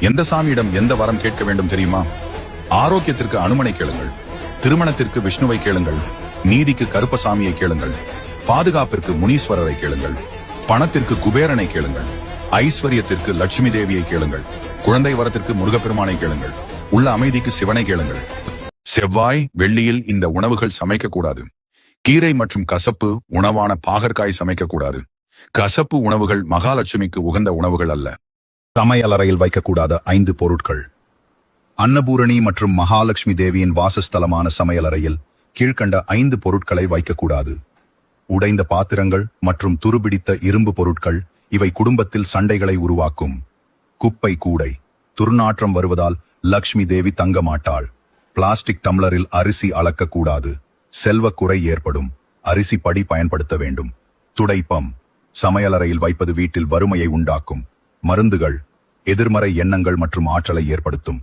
எந்த சாமியிடம் எந்த வரம் கேட்க வேண்டும் தெரியுமா? ஆரோக்கியத்திற்கு அனுமனை கேளுங்கள், திருமணத்திற்கு விஷ்ணுவை கேளுங்கள், நீதிக்கு கருப்பசாமியை கேளுங்கள், பாதுகாப்பிற்கு முனீஸ்வரரை கேளுங்கள், பணத்திற்கு குபேரனை கேளுங்கள், ஐஸ்வர்யத்திற்கு லட்சுமி தேவியை கேளுங்கள், குழந்தை வரத்திற்கு முருகப்பெருமானை கேளுங்கள், உள்ள அமைதிக்கு சிவனை கேளுங்கள். செவ்வாய் வெள்ளியில் இந்த உணவுகள் சமைக்க கூடாது. கீரை மற்றும் கசப்பு உணவான பாகற்காய் சமைக்க கூடாது. கசப்பு உணவுகள் மகாலட்சுமிக்கு உகந்த உணவுகள் அல்ல. சமையலறையில் வைக்கக்கூடாத 5 பொருட்கள். அன்னபூரணி மற்றும் மகாலட்சுமி தேவியின் வாசஸ்தலமான சமையலறையில் கீழ்கண்ட 5 பொருட்களை வைக்கக்கூடாது. உடைந்த பாத்திரங்கள் மற்றும் துருபிடித்த இரும்பு பொருட்கள், இவை குடும்பத்தில் சண்டைகளை உருவாக்கும். குப்பை கூடை, துர்நாற்றம் வருவதால் லக்ஷ்மி தேவி தங்க மாட்டாள். பிளாஸ்டிக் டம்ளரில் அரிசி அளக்கக்கூடாது, செல்வக்குறை ஏற்படும். அரிசி படி பயன்படுத்த வேண்டும். துடைப்பம், சமையலறையில் வைப்பது வீட்டில் வறுமையை உண்டாக்கும். மருந்துகள், எதிர்மறை எண்ணங்கள் மற்றும் ஆற்றலை ஏற்படுத்தும்.